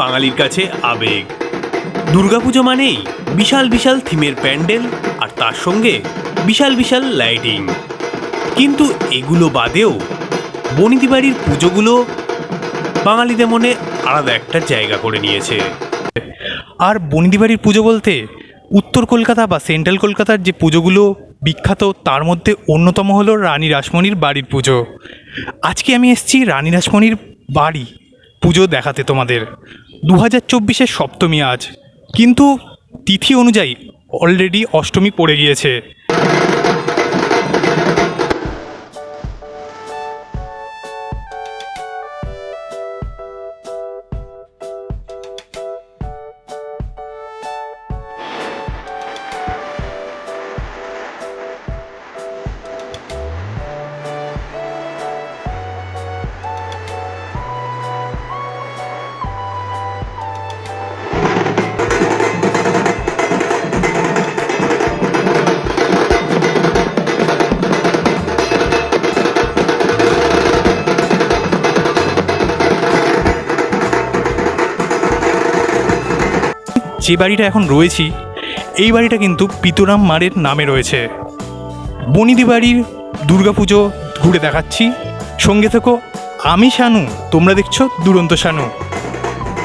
বাঙালির কাছে আবেগ। দুর্গাপুজো মানেই বিশাল বিশাল থিমের প্যান্ডেল আর তার সঙ্গে বিশাল বিশাল লাইটিং। কিন্তু এগুলো বাদেও বনিদি বাড়ির পুজোগুলো বাঙালিদের মনে আলাদা একটা জায়গা করে নিয়েছে। আর বনিদি বাড়ির পুজো বলতে উত্তর কলকাতা বা সেন্ট্রাল কলকাতার যে পুজোগুলো বিখ্যাত তার মধ্যে অন্যতম হলো রানী রাসমণির বাড়ির পুজো। আজকে আমি এসেছি রানী রাসমণির বাড়ি পুজো দেখাতে তোমাদের। 2024-এর সপ্তমী আজ, কিন্তু তিথি অনুযায়ী অলরেডি অষ্টমী পড়ে গিয়েছে। যে বাড়িটা এখন রয়েছি এই বাড়িটা কিন্তু পিতরাম মারের নামে রয়েছে। বনিদি বাড়ির দুর্গাপুজো ঘুরে দেখাচ্ছি, সঙ্গে থেকো। আমি শানু, তোমরা দেখছো দুরন্ত শানু।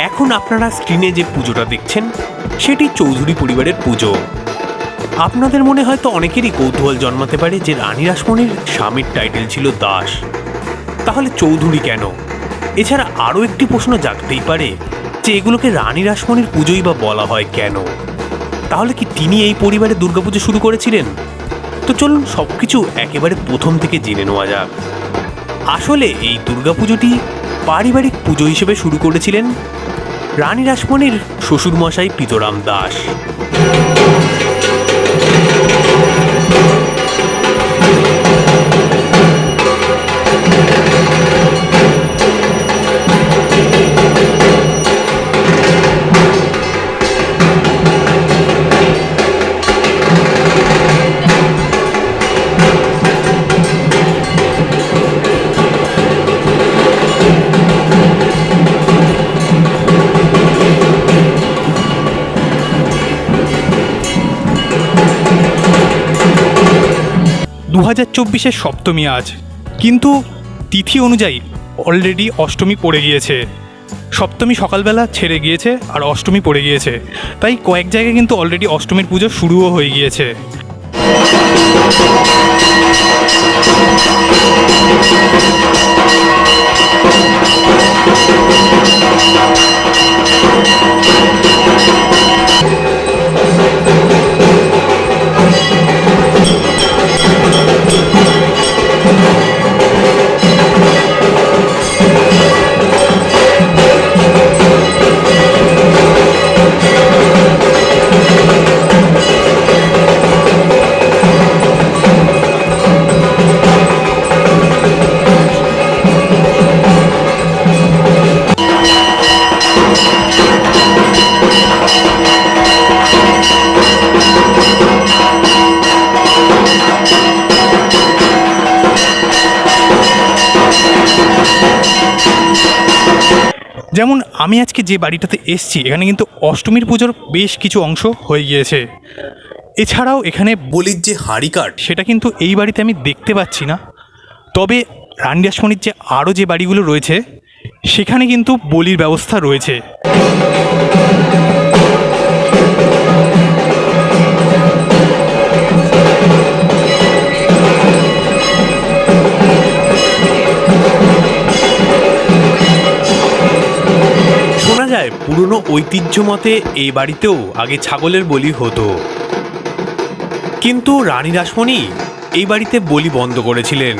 এখন আপনারা স্ক্রিনে যে পুজোটা দেখছেন সেটি চৌধুরী পরিবারের পুজো। আপনাদের মনে হয়তো অনেকেরই কৌতূহল জন্মাতে পারে যে রানী রাসমণির স্বামীর টাইটেল ছিল দাস, তাহলে চৌধুরী কেন? এছাড়া আরও একটি প্রশ্ন জাগতেই পারে যে এগুলোকে রানী রাসমণির পুজোই বা বলা হয় কেন? তাহলে কি তিনি এই পরিবারে দুর্গাপুজো শুরু করেছিলেন? তো চলুন সব কিছু একেবারে প্রথম থেকে জেনে নেওয়া যাক। আসলে এই দুর্গাপুজোটি পারিবারিক পুজো হিসেবে শুরু করেছিলেন রানী রাসমণির শ্বশুরমশাই পিতরাম দাস। দু 2024-এর সপ্তমী আজ, কিন্তু তিথি অনুযায়ী অলরেডি অষ্টমী পড়ে গিয়েছে। সপ্তমী সকালবেলা ছেড়ে গিয়েছে আর অষ্টমী পড়ে গিয়েছে, তাই কয়েক জায়গায় কিন্তু অলরেডি অষ্টমীর পুজো শুরুও হয়ে গিয়েছে। যেমন আমি আজকে যে বাড়িটাতে এসছি এখানে কিন্তু অষ্টমীর পুজোর বেশ কিছু অংশ হয়ে গিয়েছে। এছাড়াও এখানে বলির যে হাঁড়ি কাঠ সেটা কিন্তু এই বাড়িতে আমি দেখতে পাচ্ছি না, তবে রানী রাসমণির যে আরও যে বাড়িগুলো রয়েছে সেখানে কিন্তু বলির ব্যবস্থা রয়েছে। শোনা যায় পুরনো ঐতিহ্য মতে এই বাড়িতেও আগে ছাগলের বলি হতো, কিন্তু রানী রাসমণি এই বাড়িতে বলি বন্ধ করেছিলেন।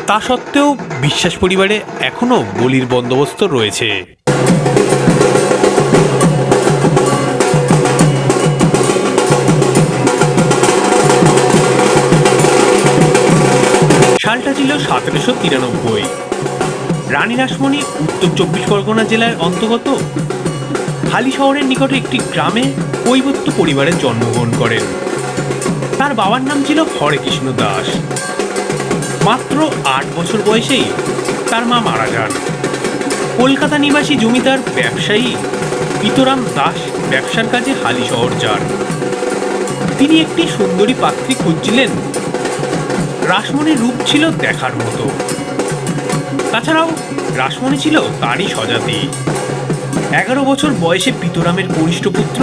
তা সত্ত্বেও বিশ্বাস পরিবারে এখনও বলির বন্দোবস্ত রয়েছে। সালটা ছিল 1793। রানী রাসমণি উত্তর 24 পরগনা জেলার অন্তর্গত হালি শহরের নিকটে একটি গ্রামে কৈবত্য পরিবারে জন্মগ্রহণ করেন। তার বাবার নাম ছিল হরেকৃষ্ণ দাস। মাত্র 8 বছর বয়সেই তার মা মারা যান। কলকাতা নিবাসী জমিদার ব্যবসায়ী পিতরাম দাস ব্যবসার কাজে হালি শহর যান। তিনি একটি সুন্দরী পাত্রী খুঁজছিলেন। রাসমণির রূপ ছিল দেখার মতো, তাছাড়াও রাসমণি ছিল তারই স্বজাতি। 11 বছর বয়সে পিতরামের কনিষ্ঠ পুত্র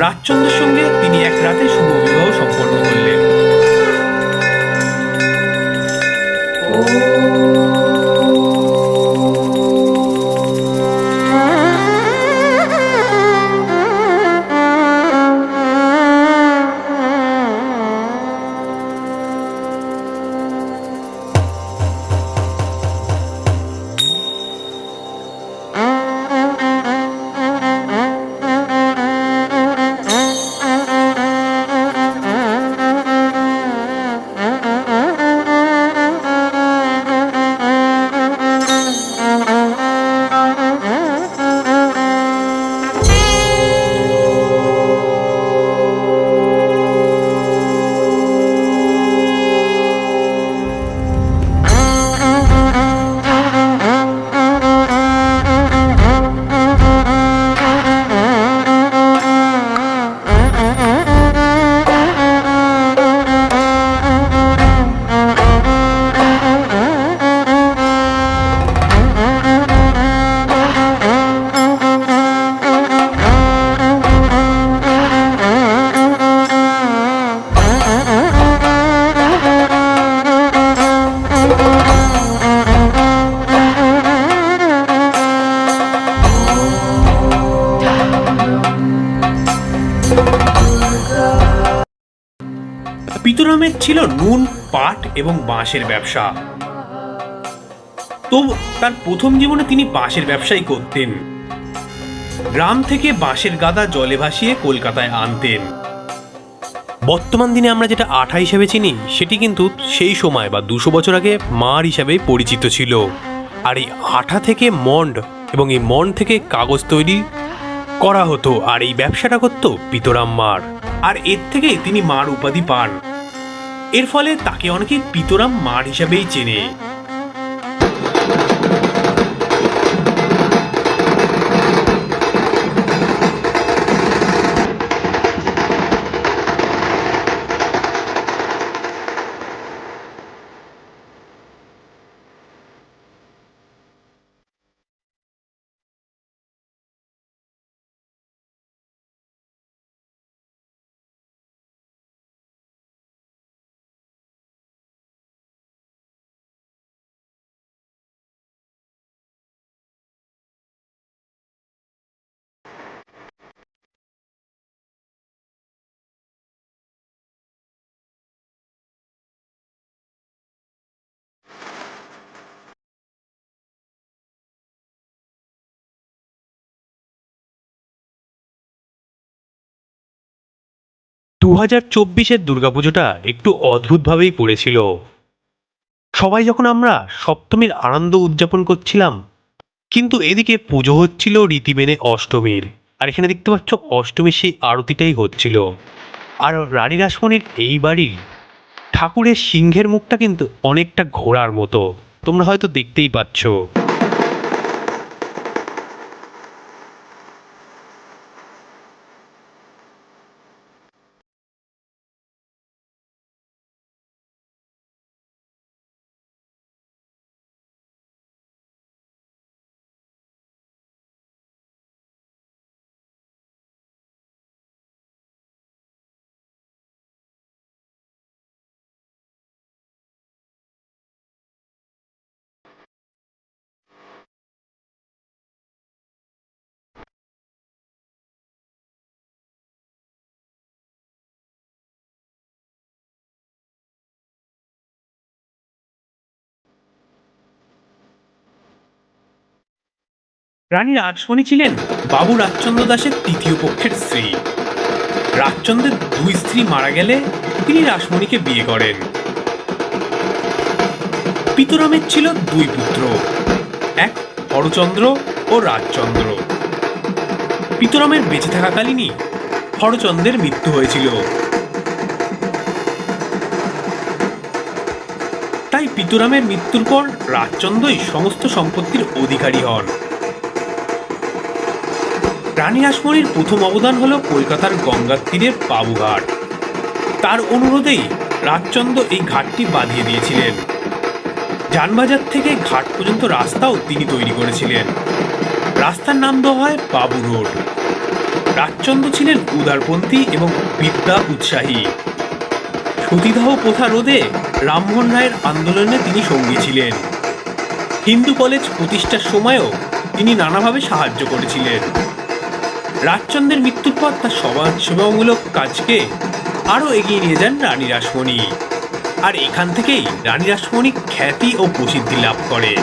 রাজচন্দ্রের সঙ্গে তিনি এক রাতে শুভ বিবাহ সম্পন্ন করলেন। পিতরামের ছিল নুন, পাট এবং বাঁশের ব্যবসা। তো তার প্রথম জীবনে তিনি বাঁশের ব্যবসাই করতেন। গ্রাম থেকে বাঁশের গাদা জলে ভাসিয়ে কলকাতায় আনতেন। বর্তমান দিনে আমরা যেটা আঠা হিসেবে চিনি, সেটি কিন্তু সেই সময় বা 200 বছর আগে মাড় হিসাবে পরিচিত ছিল। আর এই আঠা থেকে মন্ড এবং এই মন্ড থেকে কাগজ তৈরি করা হতো, আর এই ব্যবসাটা করতো পিতরাম মাড়। আর এর থেকে তিনি মাড় উপাধি পান। এর ফলে তাকে অনেকে পিতরাম মাড় হিসাবেই চেনে। দু 2024-এর দুর্গাপুজোটা একটু অদ্ভুতভাবেই পড়েছিল। সবাই যখন আমরা সপ্তমীর আনন্দ উদযাপন করছিলাম, কিন্তু এদিকে পুজো হচ্ছিল রীতি মেনে অষ্টমীর। আর এখানে দেখতে পাচ্ছ অষ্টমীর সেই আরতিটাই হচ্ছিল। আর রানী রাসমণির এই বাড়ির ঠাকুরের সিংহের মুখটা কিন্তু অনেকটা ঘোড়ার মতো, তোমরা হয়তো দেখতেই পাচ্ছ। রানী রাসমণি ছিলেন বাবু রাজচন্দ্র দাসের তৃতীয় পক্ষের স্ত্রী। রাজচন্দ্রের 2 স্ত্রী মারা গেলে তিনি রাসমণিকে বিয়ে করেন। পিতরামের ছিল 2 পুত্র, এক হরচন্দ্র ও রাজচন্দ্র। পিতরামের বেঁচে থাকাকালীনই হরচন্দ্রের মৃত্যু হয়েছিল। তাই পিতুরামের মৃত্যুর পর রাজচন্দ্রই সমস্ত সম্পত্তির অধিকারী হন। রানী রাসমণির প্রথম অবদান হল কলকাতার গঙ্গার তীরের বাবুঘাট। তার অনুরোধেই রাজচন্দ্র এই ঘাটটি বাঁধিয়ে দিয়েছিলেন। যানবাজার থেকে ঘাট পর্যন্ত রাস্তাও তিনি তৈরি করেছিলেন। রাস্তার নাম দেওয়া হয় বাবু রোড। রাজচন্দ্র ছিলেন উদারপন্থী এবং বিদ্যা উৎসাহী। সতীদাহ প্রথা রোধে রামমোহন রায়ের আন্দোলনে তিনি সঙ্গী ছিলেন। হিন্দু কলেজ প্রতিষ্ঠার সময়ও তিনি নানাভাবে সাহায্য করেছিলেন। রাজচন্দ্রের মৃত্যুর পর তার সমাজসেবামূলক কাজকে আরও এগিয়ে নিয়ে যান রানী রাসমণি। আর এখান থেকেই রানী রাসমণি খ্যাতি ও প্রসিদ্ধি লাভ করে।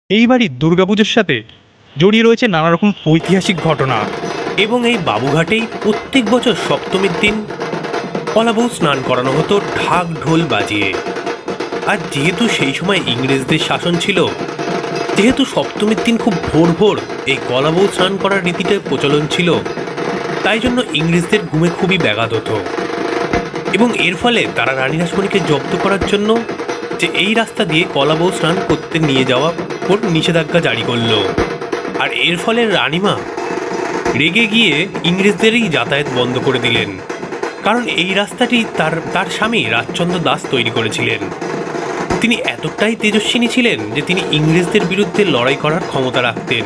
এই বাড়ির দুর্গাপুজোর সাথে জড়িয়ে রয়েছে নানা রকম ঐতিহাসিক ঘটনা। এবং এই বাবুঘাটেই প্রত্যেক বছর সপ্তমীর দিন কলাবউ স্নান করানো হতো ঢাক ঢোল বাজিয়ে। আর যেহেতু সেই সময় ইংরেজদের শাসন ছিল, যেহেতু সপ্তমীর দিন খুব ভোর ভোর এই কলাবউ স্নান করার রীতিটা প্রচলন ছিল, তাই জন্য ইংরেজদের ঘুমে খুবই ব্যাঘাত হতো। এবং এর ফলে তারা রানী রাসমণিকে জব্দ করার জন্য যে এই রাস্তা দিয়ে কলাবউ স্নান করতে নিয়ে যাওয়া ওর নিষেধাজ্ঞা জারি করলো। আর এর ফলে রানীমা রেগে গিয়ে ইংরেজদেরই যাতায়াত বন্ধ করে দিলেন, কারণ এই রাস্তাটি তার স্বামী রাজচন্দ্র দাস তৈরি করেছিলেন। তিনি এতটাই তেজস্বিনী ছিলেন যে তিনি ইংরেজদের বিরুদ্ধে লড়াই করার ক্ষমতা রাখতেন।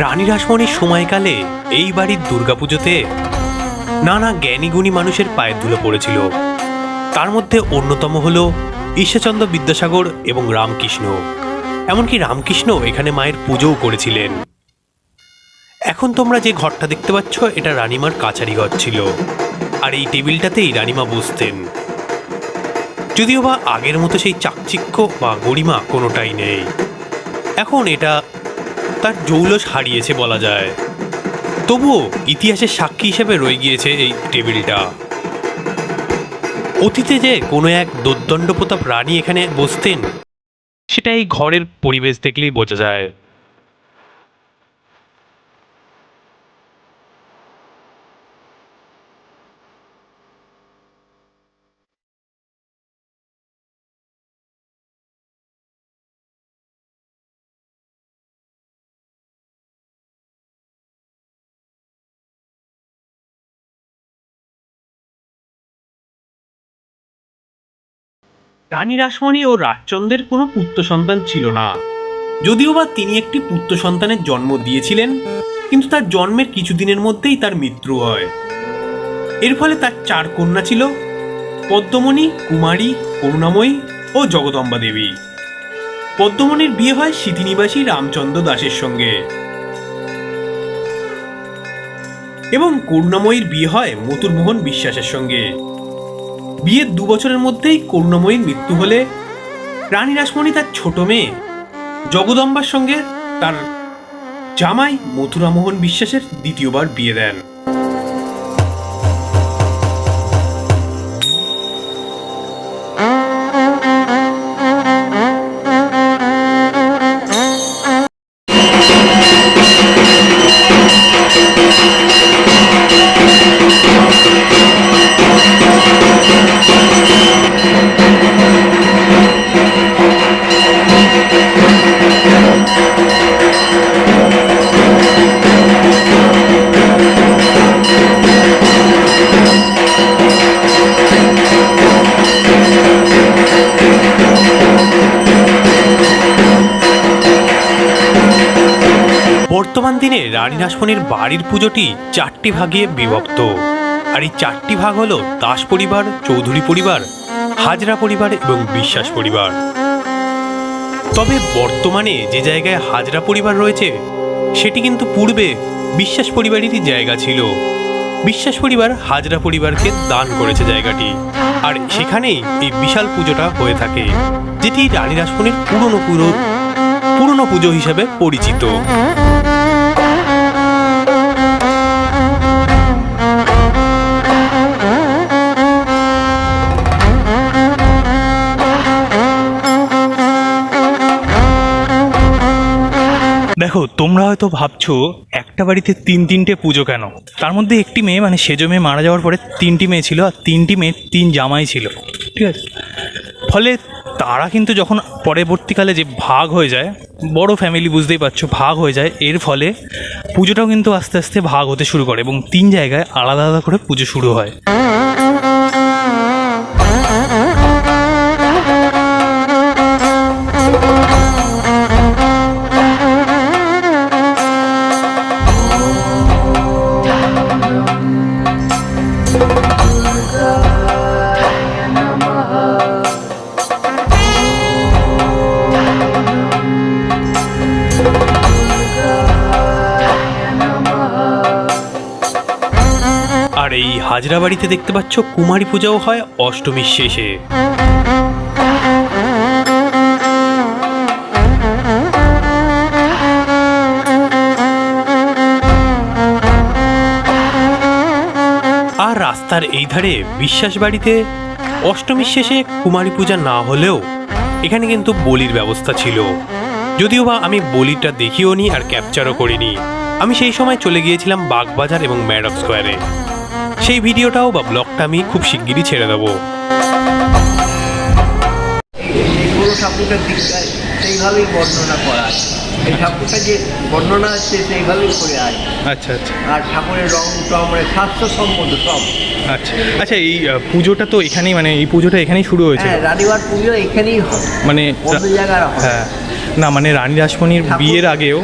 রানী রাসমণির সময়কালে এই বাড়ির দুর্গাপুজোতে নানা জ্ঞানীগুণী মানুষের পায়ের ধুলো পড়েছিল। তার মধ্যে অন্যতম হল ঈশ্বরচন্দ্র বিদ্যাসাগর এবং রামকৃষ্ণ। এমনকি রামকৃষ্ণ এখানে মায়ের পুজোও করেছিলেন। এখন তোমরা যে ঘরটা দেখতে পাচ্ছ, এটা রানীমার কাছারি ঘর ছিল। আর এই টেবিলটাতেই রানীমা বসতেন। যদিও বা আগের মতো সেই চাকচিক্য বা গরিমা কোনোটাই নেই। এখন এটা তার জৌলস হারিয়েছে বলা যায়। তবুও ইতিহাসের সাক্ষী হিসেবে রয়ে গিয়েছে এই টেবিলটা। অতীতে যে কোনো এক দোর্দণ্ড প্রতাপ রানী এখানে বসতেন, সেটা এই ঘরের পরিবেশ দেখলেই বোঝা যায়। রানী রাসমণি ও রাজচন্দ্রের কোনো পুত্র সন্তান ছিল না। যদিও বা তিনি একটি পুত্র সন্তানের জন্ম দিয়েছিলেন, কিন্তু তার জন্মের কিছুদিনের মধ্যেই তার মৃত্যু হয়। এর ফলে তার 4 কন্যা ছিল: পদ্মমণি, কুমারী, করুণাময়ী ও জগদম্বা দেবী। পদ্মমণির বিয়ে হয় সিটিনিবাসী রামচন্দ্র দাসের সঙ্গে এবং করুণাময়ীর বিয়ে হয় মথুরমোহন বিশ্বাসের সঙ্গে। বিয়ের 2 বছরের মধ্যেই করুণাময়ীর মৃত্যু হলে রানী রাসমণি তার ছোট মেয়ে জগদম্বার সঙ্গে তার জামাই মথুরামোহন বিশ্বাসের দ্বিতীয়বার বিয়ে দেন। বর্তমান দিনে রানী রাসমণির বাড়ির পুজোটি 4টি ভাগে বিভক্ত। আর এই 4টি ভাগ হলো দাস পরিবার, চৌধুরী পরিবার, হাজরা পরিবার এবং বিশ্বাস পরিবার। তবে বর্তমানে যে জায়গায় হাজরা পরিবার রয়েছে সেটি কিন্তু পূর্বে বিশ্বাস পরিবারেরই জায়গা ছিল। বিশ্বাস পরিবার হাজরা পরিবারকে দান করেছে জায়গাটি, আর সেখানেই এই বিশাল পুজোটা হয়ে থাকে, যেটি রানী রাসমণির পুরনো পুজো হিসেবে পরিচিত। দেখো, তোমরা হয়তো ভাবছো একটা বাড়িতে 3টে পুজো কেন? তার মধ্যে একটি মেয়ে, মানে সেজ মেয়ে মারা যাওয়ার পরে 3টি মেয়ে ছিল, আর 3টি মেয়ে 3 জামাই ছিল, ঠিক আছে? ফলে তারা কিন্তু যখন পরবর্তীকালে যে ভাগ হয়ে যায়, বড় ফ্যামিলি বুঝতেই পারছো, ভাগ হয়ে যায়, এর ফলে পুজোটাও কিন্তু আস্তে আস্তে ভাগ হতে শুরু করে এবং 3 জায়গায় আলাদা আলাদা করে পুজো শুরু হয়। আর এই হাজরা বাড়িতে দেখতে পাচ্ছ কুমারী পূজাও হয় অষ্টমীর শেষে। আর রাস্তার এই ধারে বিশ্বাস বাড়িতে অষ্টমীর শেষে কুমারী পূজা না হলেও এখানে কিন্তু বলির ব্যবস্থা ছিল, যদিও বা আমি বলিটা দেখিও নি আর ক্যাপচারও করিনি। আমি সেই সময় চলে গিয়েছিলাম বাগবাজার এবং ম্যাডক স্কোয়ারে। সেই ভিডিওটাও বা ব্লগটা আমি খুব শিগগিরই ছেড়ে দেবো। ঠাকুরটার দিকটা সেইভাবেই বর্ণনা করা আছে, এই ঠাকুরটা যে বর্ণনা আছে সেইভাবেই করে আছে। আচ্ছা আচ্ছা। আর ঠাকুরের রং টং স্বাস্থ্যসম্মত সব। আচ্ছা আচ্ছা, এই পুজোটা তো এখানেই, মানে এই পুজোটা এখানেই শুরু হয়েছে? হ্যাঁ, রানীবার পুজো এখানেই হয়, মানে অন্য জায়গায় হয়। হ্যাঁ, না মানে রানী রাসমণির বিয়ের আগেও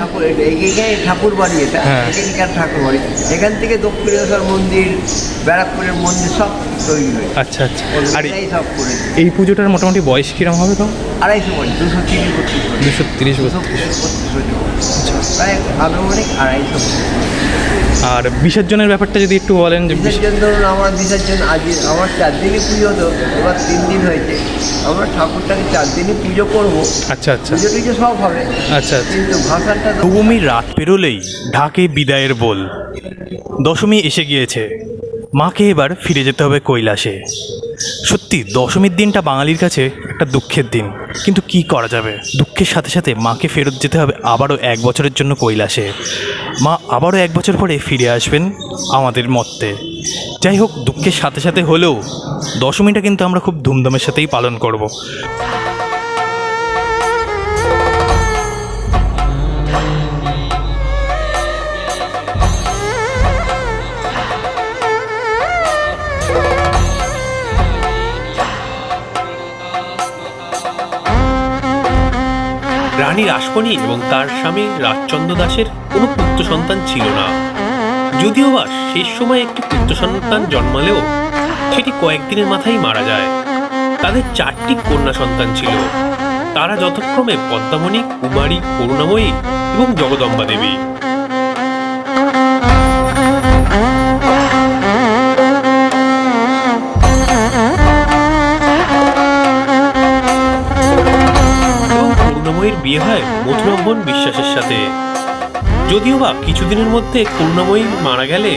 এখানে ঠাকুর বাড়ি, এটা হ্যাঁ। এখানকার ঠাকুর বাড়ি। এখান থেকে দক্ষিণেশ্বর মন্দির, ব্যারাকপুরের মন্দির সব তৈরি হয়েছে। আচ্ছা আচ্ছা। আর সব করে এই পুজোটার মোটামুটি বয়স কিরম হবে তো? 250 বছর, 230 বছর। প্রায় আনুমানিক 250 বছর। আর বিসর্জনের ব্যাপারটা যদি একটু বলেন। যে বিসর্জন ধরুন, আমার বিসর্জন আজ আমার 4 দিনই পুজো হতো, এবার 3 দিন হয়েছে। আমরা ঠাকুরটাকে 4 দিনই পুজো করবো। আচ্ছা আচ্ছা পুজো টুজো সব হবে, আচ্ছা আচ্ছা। কিন্তু ভাষাটা নবমীর রাত পেরোলেই ঢাকে বিদায়ের বল। দশমী এসে গিয়েছে, মাকে এবার ফিরে যেতে হবে কৈলাসে। সত্যি দশমীর দিনটা বাঙালির কাছে একটা দুঃখের দিন, কিন্তু কি করা যাবে, দুঃখের সাথে সাথে মাকে ফেরত যেতে হবে আবারও 1 বছরের জন্য কৈলাসে। মা আবারও 1 বছর পরে ফিরে আসবেন আমাদের মর্তে। যাই হোক, দুঃখের সাথে সাথে হলেও দশমীটা কিন্তু আমরা খুব ধুমধামের সাথেই পালন করব। রানী রাসমণি এবং তার স্বামী রাজচন্দ্র দাসের কোনো পুত্র সন্তান ছিল না, যদিও বা শেষ সময় একটি পুত্র সন্তান জন্মালেও সেটি কয়েকদিনের মাথায় মারা যায়। তাদের 4টি কন্যা সন্তান ছিল, তারা যথাক্রমে পদ্মামণি, কুমারী, করুণাময়ী এবং জগদম্বা দেবী। করুণাময়ীর বিয়ে হয় মথুরামোহন বিশ্বাসের সাথে। যদিও বা কিছুদিনের মধ্যে করুণাময়ী মারা গেলে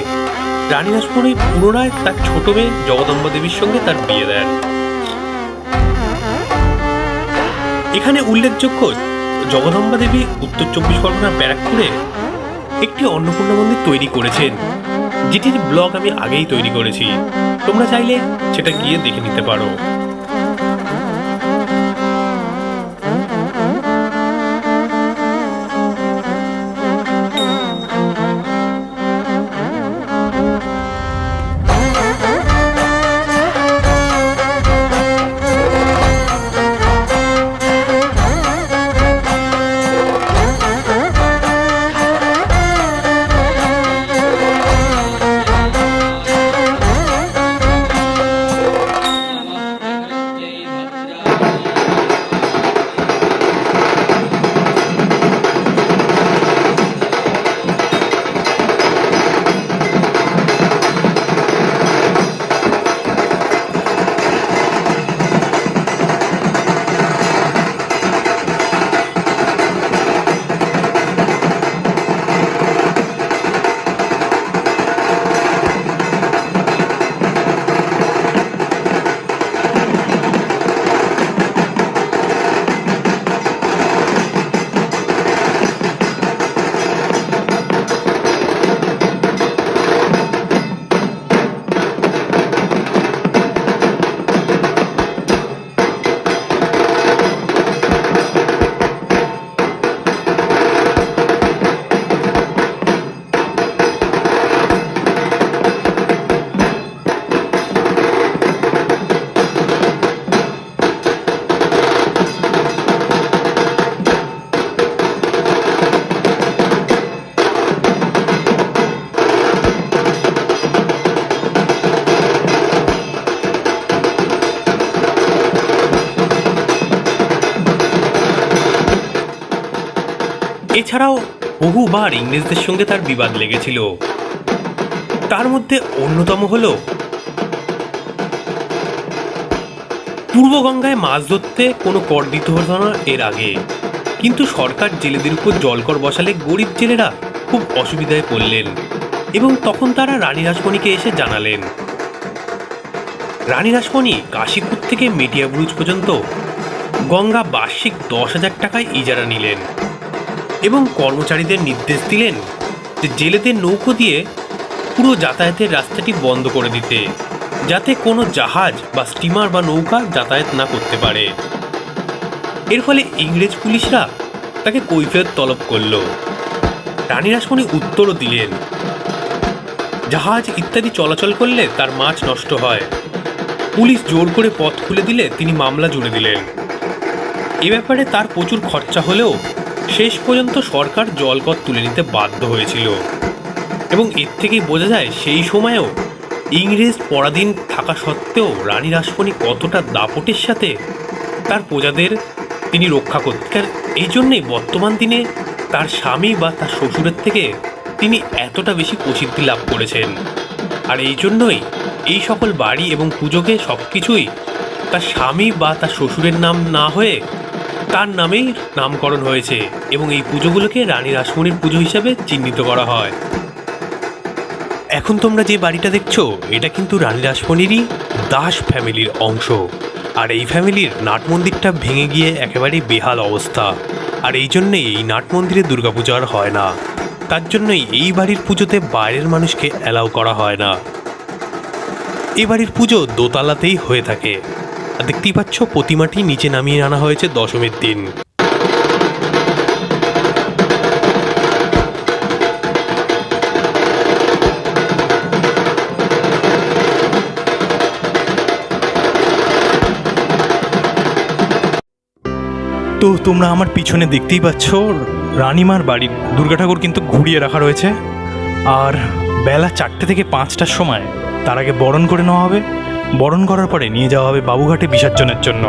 রানী রাসমণি পুনরায় তার ছোট মেয়ে জগদম্বা দেবীর সঙ্গে তার বিয়ে দেন। এখানে উল্লেখযোগ্য, জগদম্বা দেবী উত্তর 24 পরগনার ব্যারাকপুরে একটি অন্নপূর্ণা মন্দির তৈরি করেছেন, যেটির ব্লগ আমি আগেই তৈরি করেছি, তোমরা চাইলে সেটা গিয়ে দেখে নিতে পারো। এছাড়াও বহুবার ইংরেজদের সঙ্গে তার বিবাদ লেগেছিল। তার মধ্যে অন্যতম হল পূর্ব গঙ্গায় মাছ ধরতে কোনো কর দিতে হতো না এর আগে, কিন্তু সরকার জেলেদের উপর জলকর বসালে গরিব জেলেরা খুব অসুবিধায় পড়লেন এবং তখন তারা রানী রাসমণিকে এসে জানালেন। রানী রাসমণি কাশীপুর থেকে মেটিয়াবুরুজ পর্যন্ত গঙ্গা বার্ষিক 10,000 টাকায় ইজারা নিলেন এবং কর্মচারীদের নির্দেশ দিলেন যে জেলেদের নৌকো দিয়ে পুরো যাতায়াতের রাস্তাটি বন্ধ করে দিতে, যাতে কোনো জাহাজ বা স্টিমার বা নৌকা যাতায়াত না করতে পারে। এর ফলে ইংরেজ পুলিশরা তাকে কৈফিয়ত তলব করল। রানী রাসমণি উত্তরও দিলেন, জাহাজ ইত্যাদি চলাচল করলে তার মাছ নষ্ট হয়, পুলিশ জোর করে পথ খুলে দিলে তিনি মামলা জুড়ে দিলেন। এ ব্যাপারে তার প্রচুর খরচা হলেও শেষ পর্যন্ত সরকার জলকর তুলে নিতে বাধ্য হয়েছিল এবং এর থেকেই বোঝা যায় সেই সময়েও ইংরেজ পরাধীন থাকা সত্ত্বেও রানী রাসমণি কতটা দাপটের সাথে তার প্রজাদের তিনি রক্ষা করতেন। এই জন্যেই বর্তমান দিনে তার স্বামী বা তার শ্বশুরের থেকে তিনি এতটা বেশি প্রসিদ্ধি লাভ করেছেন। আর এই জন্যই এই সকল বাড়ি এবং পুজোকে সব কিছুই তার স্বামী বা তার শ্বশুরের নাম না হয়ে তার নামেই নামকরণ হয়েছে এবং এই পুজোগুলোকে রানী রাসমণির পুজো হিসাবে চিহ্নিত করা হয়। এখন তোমরা যে বাড়িটা দেখছো এটা কিন্তু রানী রাসমণিরই দাস ফ্যামিলির অংশ, আর এই ফ্যামিলির নাট মন্দিরটা ভেঙে গিয়ে একেবারেই বেহাল অবস্থা, আর এই জন্যেই এই নাট মন্দিরে দুর্গাপূজা আর হয় না। তার জন্যই এই বাড়ির পুজোতে বাইরের মানুষকে অ্যালাউ করা হয় না। এই বাড়ির পুজো দোতলাতেই হয়ে থাকে, আর দেখতেই পাচ্ছ প্রতিমাটি নিচে নামিয়ে আনা হয়েছে দশমীর দিন। তো তোমরা আমার পিছনে দেখতেই পাচ্ছ রানীমার বাড়ির দুর্গা ঠাকুর কিন্তু ঘুরিয়ে রাখা রয়েছে, আর বেলা 4টে থেকে 5টার সময় তার আগে বরণ করে নেওয়া হবে। বরণ করার পরে নিয়ে যাওয়া হবে বাবুঘাটে বিসর্জনের জন্য।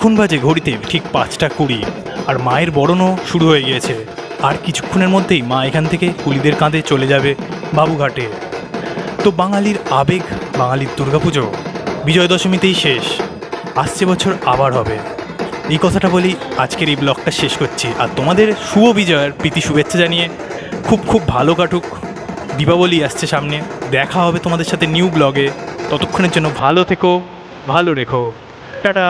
এখন বাজে ঘড়িতে ঠিক 5:20 আর মায়ের বরণও শুরু হয়ে গিয়েছে। আর কিছুক্ষণের মধ্যেই মা এখান থেকে কুলিদের কাঁধে চলে যাবে বাবুঘাটে। তো বাঙালির আবেগ, বাঙালির দুর্গাপুজো বিজয় দশমীতেই শেষ, আসছে বছর আবার হবে। এই কথাটা বলি আজকের এই ব্লগটা শেষ করছি। আর তোমাদের শুভ বিজয়ের প্রীতি শুভেচ্ছা জানিয়ে খুব খুব ভালো কাটুক। দীপাবলি আসছে সামনে, দেখা হবে তোমাদের সাথে নিউ ব্লগে। ততক্ষণের জন্য ভালো থেকো, ভালো রেখো, টাটা।